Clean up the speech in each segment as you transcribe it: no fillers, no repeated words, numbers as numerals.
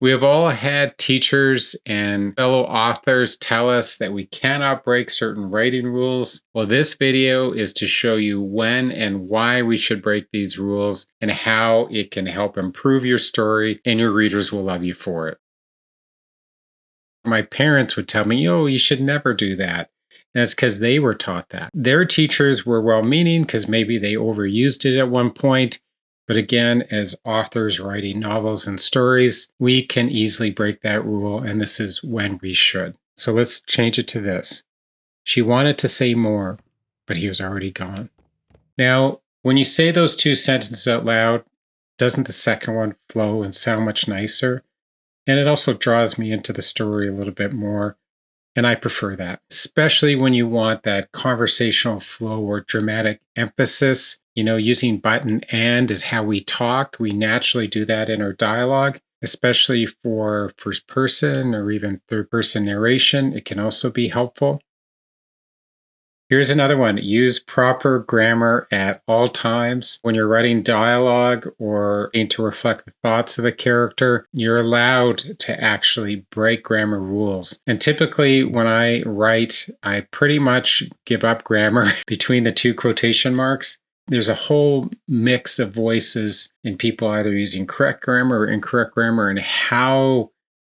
We have all had teachers and fellow authors tell us that we cannot break certain writing rules. Well, this video is to show you when and why we should break these rules and how it can help improve your story, and your readers will love you for it. My parents would tell me, oh, you should never do that. And it's because they were taught that. Their teachers were well meaning because maybe they overused it at one point. But again, as authors writing novels and stories, we can easily break that rule, and this is when we should. So let's change it to this. She wanted to say more, but he was already gone. Now, when you say those two sentences out loud, doesn't the second one flow and sound much nicer? And it also draws me into the story a little bit more. And I prefer that, especially when you want that conversational flow or dramatic emphasis. Using button and is how we talk. We naturally do that in our dialogue, especially for first person or even third person narration. It can also be helpful. Here's another one. Use proper grammar at all times. When you're writing dialogue or need to reflect the thoughts of the character, you're allowed to actually break grammar rules. And typically when I write, I pretty much give up grammar between the two quotation marks. There's a whole mix of voices and people either using correct grammar or incorrect grammar, and how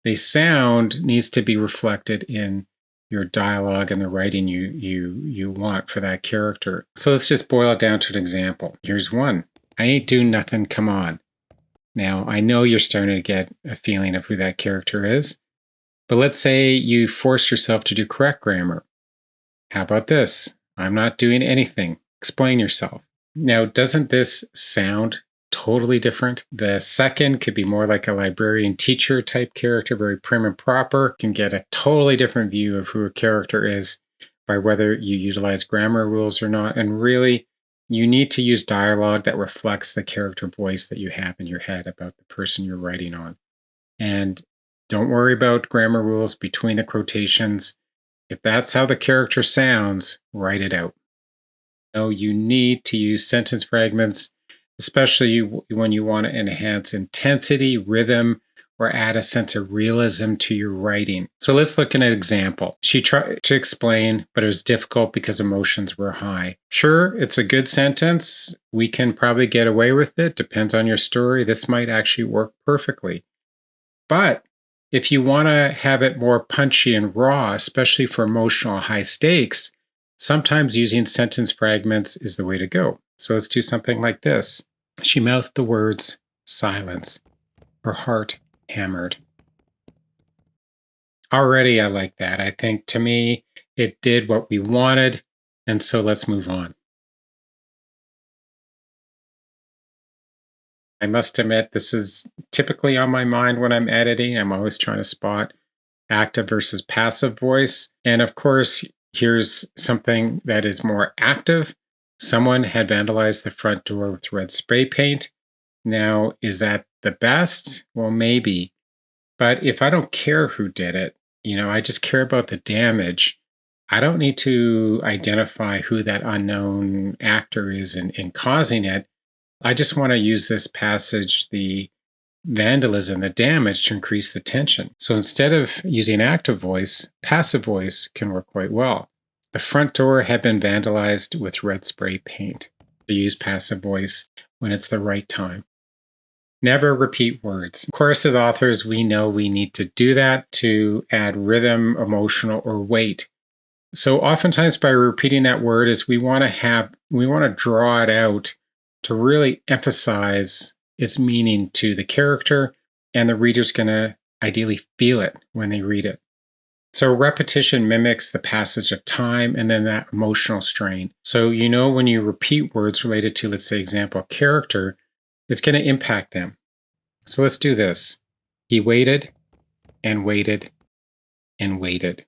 they sound needs to be reflected in your dialogue and the writing you want for that character. So let's just boil it down to an example. Here's one. I ain't doing nothing, come on. Now, I know you're starting to get a feeling of who that character is, but let's say you force yourself to do correct grammar. How about this? I'm not doing anything. Explain yourself. Now, doesn't this sound totally different? The second could be more like a librarian teacher type character, very prim and proper. Can get a totally different view of who a character is by whether you utilize grammar rules or not. And really, you need to use dialogue that reflects the character voice that you have in your head about the person you're writing on. And don't worry about grammar rules between the quotations. If that's how the character sounds, write it out. You need to use sentence fragments, especially when you want to enhance intensity, rhythm, or add a sense of realism to your writing. So let's look at an example. She tried to explain, but it was difficult because emotions were high. Sure, it's a good sentence. We can probably get away with it. Depends on your story. This might actually work perfectly. But if you want to have it more punchy and raw, especially for emotional high stakes, sometimes using sentence fragments is the way to go. So let's do something like this. She mouthed the words, silence. Her heart hammered. Already I like that. I think to me, it did what we wanted. And so let's move on. I must admit, this is typically on my mind when I'm editing. I'm always trying to spot active versus passive voice. And of course, here's something that is more active. Someone had vandalized the front door with red spray paint. Now, is that the best? Well, maybe. But if I don't care who did it, I just care about the damage. I don't need to identify who that unknown actor is in causing it. I just want to use this passage, the vandalism, the damage, to increase the tension. So instead of using active voice, passive voice can work quite well. The front door had been vandalized with red spray paint. To use passive voice when it's the right time. Never repeat words. Of course, as authors, we know we need to do that to add rhythm, emotional, or weight. So oftentimes by repeating that word is we want to draw it out to really emphasize its meaning to the character, and the reader's going to ideally feel it when they read it. So repetition mimics the passage of time and then that emotional strain. So when you repeat words related to, let's say, example, character, it's going to impact them. So let's do this. He waited and waited and waited.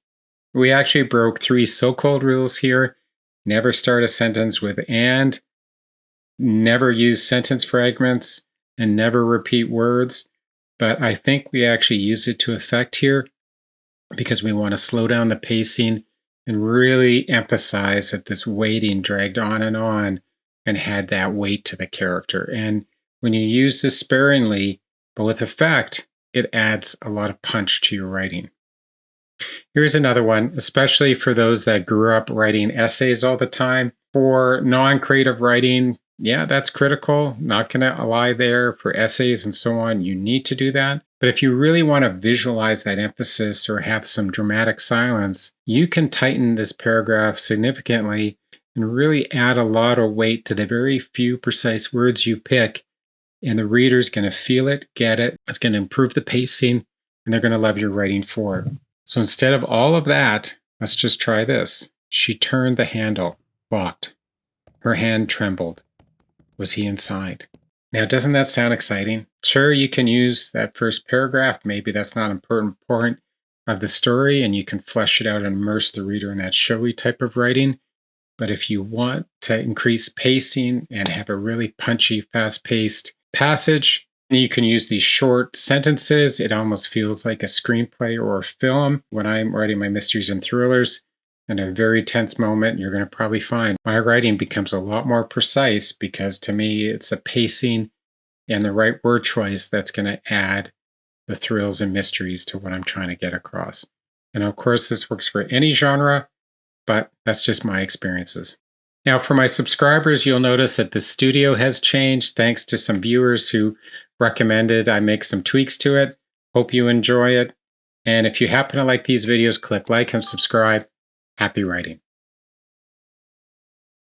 We actually broke 3 so-called rules here. Never start a sentence with and, never use sentence fragments, and never repeat words. But I think we actually use it to effect here because we want to slow down the pacing and really emphasize that this waiting dragged on and had that weight to the character. And when you use this sparingly, but with effect, it adds a lot of punch to your writing. Here's another one, especially for those that grew up writing essays all the time. For non-creative writing, yeah, that's critical. Not going to lie there. For essays and so on, you need to do that. But if you really want to visualize that emphasis or have some dramatic silence, you can tighten this paragraph significantly and really add a lot of weight to the very few precise words you pick. And the reader's going to feel it, get it. It's going to improve the pacing, and they're going to love your writing for it. So instead of all of that, let's just try this. She turned the handle, locked. Her hand trembled. Was he inside? Now, doesn't that sound exciting? Sure, you can use that first paragraph. Maybe that's not an important point of the story, and you can flesh it out and immerse the reader in that showy type of writing. But if you want to increase pacing and have a really punchy, fast-paced passage, you can use these short sentences. It almost feels like a screenplay or a film. When I'm writing my mysteries and thrillers, in a very tense moment, you're going to probably find my writing becomes a lot more precise, because to me, it's the pacing and the right word choice that's going to add the thrills and mysteries to what I'm trying to get across. And of course, this works for any genre, but that's just my experiences. Now, for my subscribers, you'll notice that the studio has changed thanks to some viewers who recommended I make some tweaks to it. Hope you enjoy it. And if you happen to like these videos, click like and subscribe. Happy writing.